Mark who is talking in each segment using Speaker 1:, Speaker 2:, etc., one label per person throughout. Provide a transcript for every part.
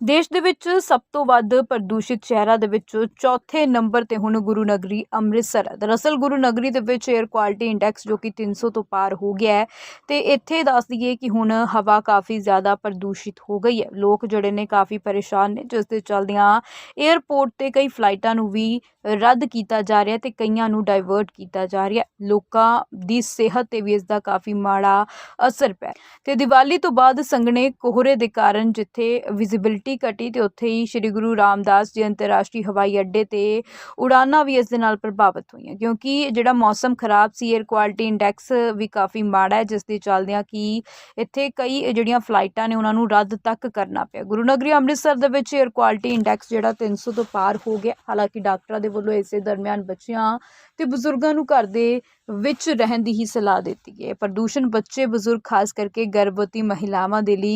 Speaker 1: ਦੇਸ਼ ਦੇ ਵਿੱਚ ਸਭ ਤੋਂ ਵੱਧ ਪ੍ਰਦੂਸ਼ਿਤ ਸ਼ਹਿਰਾਂ ਦੇ ਵਿੱਚੋਂ ਚੌਥੇ ਨੰਬਰ ਤੇ ਹੁਣ ਗੁਰੂ ਨਗਰੀ ਅੰਮ੍ਰਿਤਸਰ ਹੈ। ਦਰਅਸਲ ਗੁਰੂ ਨਗਰੀ ਦੇ ਵਿੱਚ 에ਅਰ ਕੁਆਲਿਟੀ ਇੰਡੈਕਸ ਜੋ ਕਿ 300 ਤੋਂ ਪਾਰ ਹੋ ਗਿਆ ਹੈ ਤੇ ਇੱਥੇ ਦੱਸ ਦਈਏ ਕਿ ਹੁਣ ਹਵਾ ਕਾਫੀ ਜ਼ਿਆਦਾ ਪ੍ਰਦੂਸ਼ਿਤ ਹੋ ਗਈ ਹੈ। ਲੋਕ ਜਿਹੜੇ ਨੇ ਕਾਫੀ ਪਰੇਸ਼ਾਨ ਨੇ, ਜਿਸ ਦੇ ਚੱਲਦਿਆਂ 에ਅਰਪੋਰਟ ਤੇ ਕਈ ਫਲਾਈਟਾਂ ਨੂੰ ਵੀ ਰੱਦ ਕੀਤਾ ਜਾ ਰਿਹਾ ਤੇ ਕਈਆਂ ਨੂੰ ਡਾਇਵਰਟ ਕੀਤਾ ਜਾ ਰਿਹਾ। ਲੋਕਾਂ ਦੀ ਸਿਹਤ ਤੇ ਵੀ ਇਸ ਦਾ ਕਾਫੀ ਮਾੜਾ ਅਸਰ ਪਿਆ ਤੇ ਦੀਵਾਲੀ ਤੋਂ ਬਾਅਦ ਸੰਘਣੇ ਕੋਹਰੇ ਦੇ ਕਾਰਨ ਜਿੱਥੇ ਵਿਜ਼ਿਬਿਲਿਟੀ ਘਟੀ ਤੇ ਉੱਥੇ ਹੀ ਸ਼੍ਰੀ ਗੁਰੂ ਰਾਮਦਾਸ ਜੀ ਅੰਤਰਰਾਸ਼ਟਰੀ ਹਵਾਈ ਅੱਡੇ ਤੇ ਉਡਾਨਾਂ ਵੀ ਇਸ ਦੇ ਨਾਲ ਪ੍ਰਭਾਵਿਤ ਹੋਈਆਂ, ਕਿਉਂਕਿ ਜਿਹੜਾ ਮੌਸਮ ਖਰਾਬ ਸੀ, 에ਅਰ ਕੁਆਲਿਟੀ ਇੰਡੈਕਸ ਵੀ ਕਾਫੀ ਮਾੜਾ ਹੈ, ਜਿਸ ਦੇ ਚੱਲਦਿਆਂ ਕਿ ਇੱਥੇ ਕਈ ਜਿਹੜੀਆਂ ਫਲਾਈਟਾਂ ਨੇ ਉਹਨਾਂ ਨੂੰ ਰੱਦ ਤੱਕ ਕਰਨਾ ਪਿਆ। ਗੁਰੂ ਨਗਰੀ ਅੰਮ੍ਰਿਤਸਰ ਦੇ ਵਿੱਚ 에ਅਰ ਕੁਆਲਿਟੀ ਇੰਡੈਕਸ ਜਿਹੜਾ 300 ਤੋਂ ਪਾਰ ਹੋ ਗਿਆ। ਹਾਲਾਂਕਿ ਡਾਕਟਰਾਂ ਦੇ ਵੱਲੋਂ ਇਸੇ ਦਰਮਿਆਨ ਬੱਚਿਆਂ ਤੇ ਬਜ਼ੁਰਗਾਂ ਨੂੰ ਘਰ ਦੇ ਵਿੱਚ ਰਹਿਣ ਦੀ ਹੀ ਸਲਾਹ ਦਿੱਤੀ ਗਈ ਹੈ। ਪ੍ਰਦੂਸ਼ਣ ਬੱਚੇ, ਬਜ਼ੁਰਗ, ਖਾਸ ਕਰਕੇ गर्भवती महिलावां दे लई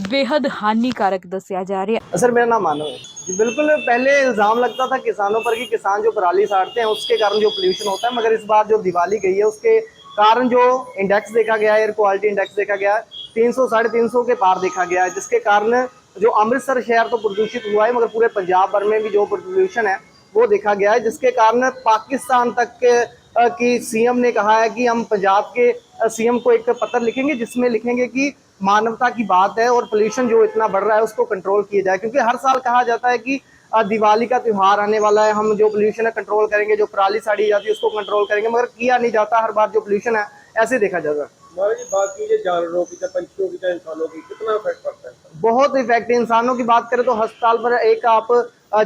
Speaker 1: बेहद हानिकारक दस्या जा रहा है।
Speaker 2: सर, मेरा नाम मानव है जी। बिल्कुल, पहले इल्ज़ाम लगता था किसानों पर कि किसान जो पराली साड़ते हैं उसके कारण जो पोल्यूशन होता है, मगर इस बार जो दिवाली गई है उसके कारण जो इंडेक्स देखा गया है, एयर क्वालिटी इंडेक्स देखा गया है, 300 350 के पार देखा गया है, जिसके कारण जो अमृतसर शहर तो प्रदूषित हुआ है, मगर पूरे पंजाब भर में भी जो प्रदूषण है वो देखा गया है, जिसके कारण पाकिस्तान तक की सीएम ने कहा है कि हम पंजाब के सीएम को एक पत्र लिखेंगे जिसमें लिखेंगे कि मानवता की बात है और पोल्यूशन जो इतना बढ़ रहा है उसको कंट्रोल किया जाए। क्योंकि हर साल कहा जाता है कि दिवाली का त्यौहार आने वाला है, हम जो पोल्यूशन है कंट्रोल करेंगे, जो पराली साड़ी जाती है उसको कंट्रोल करेंगे, मगर किया नहीं जाता। हर बार जो पोल्यूशन है ऐसे देखा जाता है।
Speaker 3: महाराज जी, बात कीजिए जानवरों की, चाहे पंछियों की, चाहे इंसानों की, कितना इफेक्ट पड़ता है?
Speaker 2: बहुत इफेक्ट है। इंसानों की बात करें तो अस्पताल पर एक आप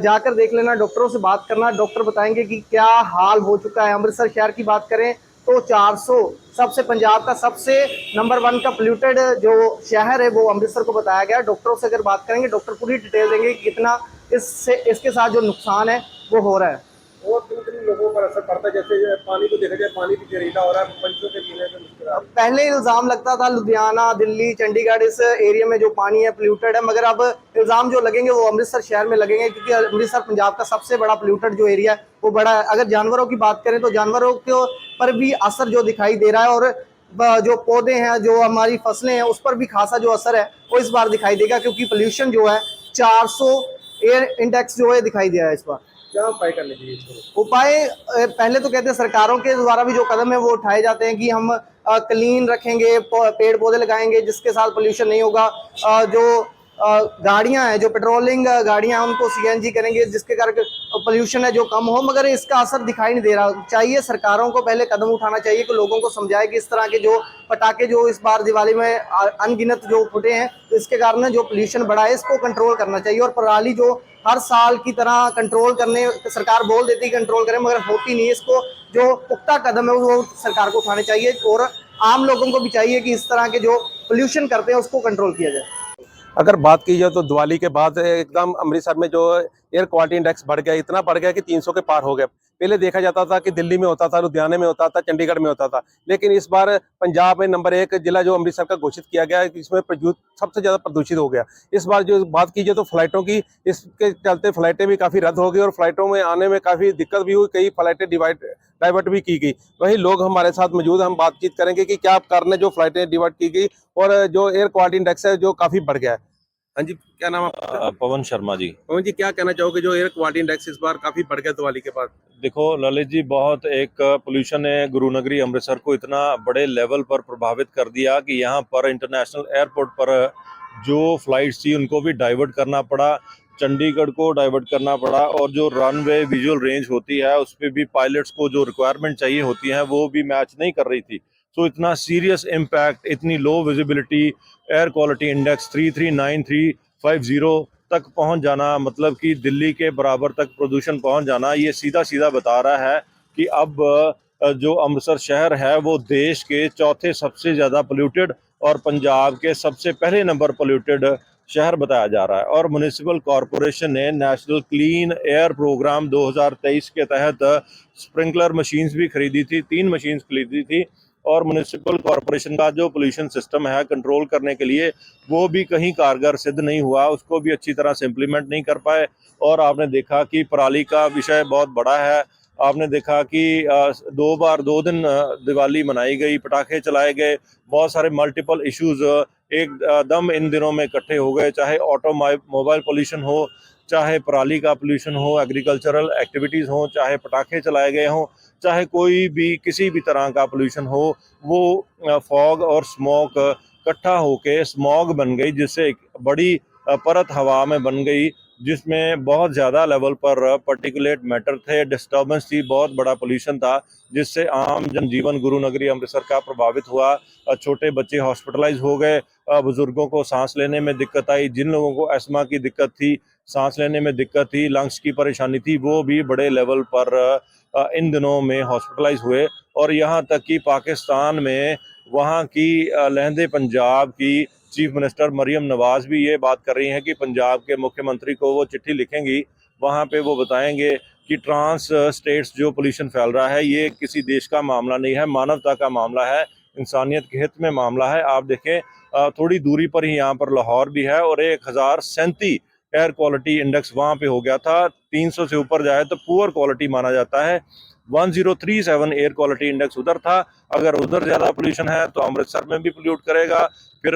Speaker 2: जाकर देख लेना, डॉक्टरों से बात करना, डॉक्टर बताएंगे कि क्या हाल हो चुका है। अमृतसर शहर की बात करें तो 400 सबसे पंजाब का सबसे नंबर 1 का पोल्यूटेड जो शहर है वो अमृतसर को बताया गया। डॉक्टरों से अगर बात करेंगे, डॉक्टर पूरी डिटेल देंगे कि कितना इसके साथ जो नुकसान है वो हो रहा है।
Speaker 3: और किन किन लोगों पर असर पड़ता है? जैसे पानी को देखा जाए, पानी भी जहरीला हो रहा है, पंछियों के पीने में मुश्किल आ रही है।
Speaker 2: पहले इल्ज़ाम लगता था लुधियाना, दिल्ली, चंडीगढ़ इस एरिया में जो पानी है पोल्यूटेड है, मगर अब इल्ज़ाम जो लगेंगे वो अमृतसर शहर में लगेंगे, क्योंकि अमृतसर पंजाब का सबसे बड़ा पोल्यूटेड जो एरिया है वो बड़ा है। अगर जानवरों की बात करें तो जानवरों के पर भी असर जो दिखाई दे रहा है, और जो पौधे हैं, जो हमारी फसलें हैं, उस पर भी खासा जो असर है वो इस बार दिखाई देगा, क्योंकि पोल्यूशन जो है 400 एयर इंडेक्स जो है दिखाई दिया है इस बार।
Speaker 3: क्या उपाय करने चाहिए इसको?
Speaker 2: उपाय पहले तो कहते हैं सरकारों के द्वारा भी जो कदम है वो उठाए जाते हैं कि हम क्लीन रखेंगे, पेड़ पौधे लगाएंगे जिसके साथ पोल्यूशन नहीं होगा। जो गाड़ियां हैं, जो पेट्रोलिंग गाड़ियां हैं, उनको सीएनजी करेंगे जिसके कारण पोल्यूशन है जो कम हो, मगर इसका असर दिखाई नहीं दे रहा। चाहिए सरकारों को पहले कदम उठाना चाहिए कि लोगों को समझाए कि इस तरह के जो पटाखे जो इस बार दिवाली में अनगिनत जो फूटे हैं, तो इसके कारण जो पोल्यूशन बढ़ा है इसको कंट्रोल करना चाहिए। और पराली जो हर साल की तरह कंट्रोल करने सरकार बोल देती है कंट्रोल करें, मगर होती नहीं है। इसको जो पुख्ता कदम है वो सरकार को उठाने चाहिए, और आम लोगों को भी चाहिए कि इस तरह के जो पोल्यूशन करते हैं उसको कंट्रोल किया जाए।
Speaker 4: अगर बात की जाए तो दिवाली के बाद एकदम अमृतसर में जो एयर क्वालिटी इंडेक्स बढ़ गया, इतना बढ़ गया कि 300 के पार हो गया। पहले देखा जाता था कि दिल्ली में होता था, लुधियाने में होता था, चंडीगढ़ में होता था, लेकिन इस बार पंजाब में नंबर 1 जिला जो अमृतसर का घोषित किया गया है, इसमें सबसे ज़्यादा प्रदूषित हो गया। इस बार जो बात की जाए तो फ्लाइटों की, इसके चलते फ्लाइटें भी काफ़ी रद्द हो गई और फ्लाइटों में आने में काफ़ी दिक्कत भी हुई, कई फ्लाइटें डाइवर्ट भी की गई। वही लोग हमारे साथ मौजूद, हम बातचीत करेंगे कि क्या कारण है जो फ्लाइटें डिवर्ट की गई और जो एयर क्वालिटी इंडेक्स है जो काफ़ी बढ़ गया है। हाँ जी, क्या नाम आपका?
Speaker 5: पवन शर्मा जी।
Speaker 4: पवन जी, क्या कहना चाहोगे जो एयर क्वालिटी इंडेक्स इस बार काफी बढ़ गया दिवाली के बाद?
Speaker 5: देखो ललित जी, बहुत एक पोल्यूशन ने गुरुनगरी अमृतसर को इतना बड़े लेवल पर प्रभावित कर दिया कि यहाँ पर इंटरनेशनल एयरपोर्ट पर जो फ्लाइट्स थी उनको भी डाइवर्ट करना पड़ा, चंडीगढ़ को डाइवर्ट करना पड़ा, और जो रनवे विजुअल रेंज होती है उस पर भी पायलट्स को जो रिक्वायरमेंट चाहिए होती है वो भी मैच नहीं कर रही थी। तो इतना सीरियस इम्पैक्ट, इतनी लो विजिबिलिटी, एयर क्वालिटी इंडेक्स 339350 तक पहुंच जाना, मतलब कि दिल्ली के बराबर तक प्रदूषण पहुंच जाना, ये सीधा सीधा बता रहा है कि अब जो अमृतसर शहर है वो देश के चौथे सबसे ज़्यादा पोल्यूटेड और पंजाब के सबसे पहले नंबर पोल्यूटेड शहर बताया जा रहा है। और म्युनिसिपल कॉरपोरेशन ने नेशनल क्लीन एयर प्रोग्राम 2023 के तहत स्प्रिंकलर मशीन्स भी खरीदी थी, 3 मशीन्स खरीदी थी, और म्युनिसिपल कॉरपोरेशन का जो पोल्यूशन सिस्टम है कंट्रोल करने के लिए वो भी कहीं कारगर सिद्ध नहीं हुआ, उसको भी अच्छी तरह से इम्प्लीमेंट नहीं कर पाए। और आपने देखा कि पराली का विषय बहुत बड़ा है। आपने देखा कि 2 दिन दिवाली मनाई गई, पटाखे चलाए गए, बहुत सारे मल्टीपल इश्यूज एकदम इन दिनों में इकट्ठे हो गए, चाहे मोबाइल पोल्यूशन हो, चाहे पराली का पोल्यूशन हो, एग्रीकल्चरल एक्टिविटीज़ हो, चाहे पटाखे चलाए गए हों, चाहे कोई भी किसी भी तरह का पोल्यूशन हो, वो फॉग और स्मोक इकट्ठा होके स्मॉग बन गई, जिससे एक बड़ी परत हवा में बन गई, जिसमें बहुत ज़्यादा लेवल पर पर्टिकुलेट मैटर थे, डिस्टर्बेंस थी, बहुत बड़ा पोल्यूशन था, जिससे आम जनजीवन गुरु नगरी अमृतसर का प्रभावित हुआ। छोटे बच्चे हॉस्पिटलाइज हो गए, बुजुर्गों को सांस लेने में दिक्कत आई, जिन लोगों को अस्थमा की दिक्कत थी, सांस लेने में दिक्कत थी, लंग्स की परेशानी थी, वो भी बड़े लेवल पर इन दिनों में हॉस्पिटलाइज हुए। और यहाँ तक कि पाकिस्तान में वहाँ की लहंदे पंजाब की चीफ मिनिस्टर मरियम नवाज भी ये बात कर रही हैं कि पंजाब के मुख्यमंत्री को वो चिट्ठी लिखेंगी, वहाँ पे वो बताएंगे कि ट्रांस स्टेट्स जो पोल्यूशन फैल रहा है ये किसी देश का मामला नहीं है, मानवता का मामला है, इंसानियत के हित में मामला है। आप देखें थोड़ी दूरी पर ही यहाँ पर लाहौर भी है और 1037 एयर क्वालिटी इंडेक्स वहाँ पे हो गया था। 300 से ऊपर जाए तो पुअर क्वालिटी माना जाता है। 1037 एयर क्वालिटी इंडेक्स उधर था। अगर उधर ज़्यादा पोल्यूशन है तो अमृतसर में भी पोल्यूट करेगा। फिर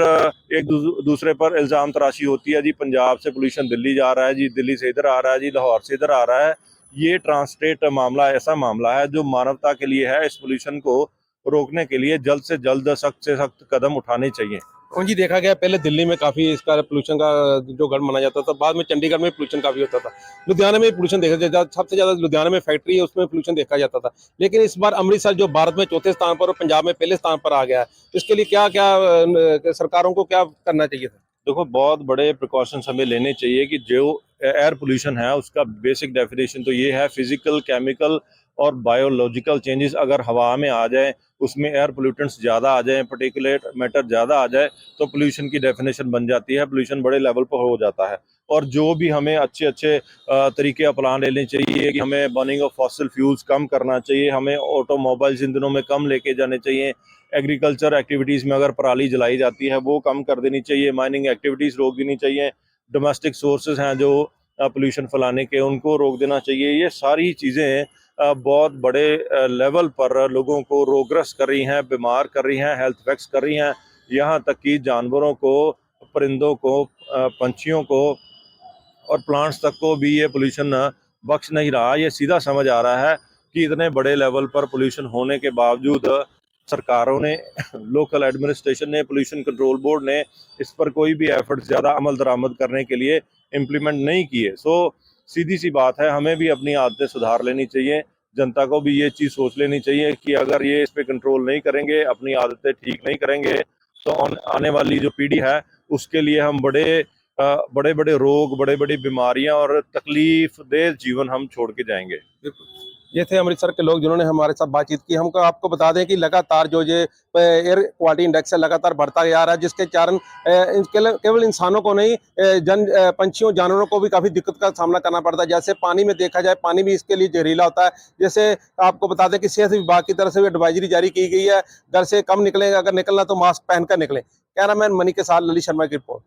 Speaker 5: एक दूसरे पर इल्ज़ाम तराशी होती है, जी पंजाब से पोल्यूशन दिल्ली जा रहा है, जी दिल्ली से इधर आ रहा है, जी लाहौर से इधर आ रहा है। ये ट्रांसस्टेट मामला ऐसा मामला है जो मानवता के लिए है। इस पोल्यूशन को रोकने के लिए जल्द से जल्द सख्त से सख्त कदम उठाने चाहिए।
Speaker 4: जी देखा गया पहले दिल्ली में काफ़ी इसका पोल्यूशन का जो गढ़ माना जाता था, बाद में चंडीगढ़ में पोल्यूशन काफ़ी होता था, लुधियाना में पोल्यूशन देखा जाता, सबसे ज़्यादा लुधियाना में फैक्ट्री है उसमें पोल्यूशन देखा जाता था। लेकिन इस बार अमृतसर जो भारत में चौथे स्थान पर और पंजाब में पहले स्थान पर आ गया है, इसके लिए क्या क्या सरकारों को क्या करना चाहिए था?
Speaker 5: देखो, बहुत बड़े प्रिकॉशंस हमें लेने चाहिए कि जो एयर पोल्यूशन है उसका बेसिक डेफिनेशन तो ये है, फिजिकल, केमिकल और बायोलॉजिकल चेंजेस अगर हवा में आ जाए, उसमें एयर पोल्यूटेंट्स ज़्यादा आ जाए, पर्टिकुलेट मैटर ज़्यादा आ जाए, तो पोल्यूशन की डेफिनेशन बन जाती है, पोल्यूशन बड़े लेवल पर हो जाता है। और जो भी हमें अच्छे अच्छे तरीके अपना लेने चाहिए कि हमें बर्निंग ऑफ फॉसिल फ्यूल्स कम करना चाहिए, हमें ऑटोमोबाइल्स इन दिनों में कम लेके जाने चाहिए, एग्रीकल्चर एक्टिविटीज़ में अगर पराली जलाई जाती है वो कम कर देनी चाहिए, माइनिंग एक्टिविटीज़ रोक देनी चाहिए, डोमेस्टिक सोर्सेज हैं जो पोल्यूशन फैलाने के उनको रोक देना चाहिए। ये सारी चीज़ें बहुत बड़े लेवल पर लोगों को रोगग्रस्त कर रही हैं, बीमार कर रही हैं, हेल्थ इफेक्ट्स कर रही हैं, यहाँ तक कि जानवरों को, परिंदों को, पंछियों को और प्लांट्स तक को भी ये पोल्यूशन बख्श नहीं रहा। ये सीधा समझ आ रहा है कि इतने बड़े लेवल पर पोल्यूशन होने के बावजूद सरकारों ने, लोकल एडमिनिस्ट्रेशन ने, पोल्यूशन कंट्रोल बोर्ड ने इस पर कोई भी एफर्ट ज़्यादा अमल दरामद करने के लिए इम्प्लीमेंट नहीं किए। सो सीधी सी बात है, हमें भी अपनी आदतें सुधार लेनी चाहिए, जनता को भी ये चीज़ सोच लेनी चाहिए कि अगर ये इस पर कंट्रोल नहीं करेंगे, अपनी आदतें ठीक नहीं करेंगे, तो आने वाली जो पीढ़ी है उसके लिए हम बड़े बड़े रोग, बड़े बड़ी बीमारियां और तकलीफ दे जीवन हम छोड़ के जाएंगे।
Speaker 4: ये थे अमृतसर के लोग जिन्होंने हमारे साथ बातचीत की। हमको आपको बता दें कि लगातार जो ये एयर क्वालिटी इंडेक्स है लगातार बढ़ता जा रहा है, जिसके कारण केवल इंसानों को नहीं, पंछियों, जानवरों को भी काफ़ी दिक्कत का सामना करना पड़ता है। जैसे पानी में देखा जाए, पानी भी इसके लिए जहरीला होता है। जैसे आपको बता दें कि सेहत विभाग की तरफ से भी एडवाइजरी जारी की गई है, घर से कम निकलें, अगर निकलना तो मास्क पहनकर निकलें। कैमरामैन मनी के साथ ललित शर्मा की रिपोर्ट।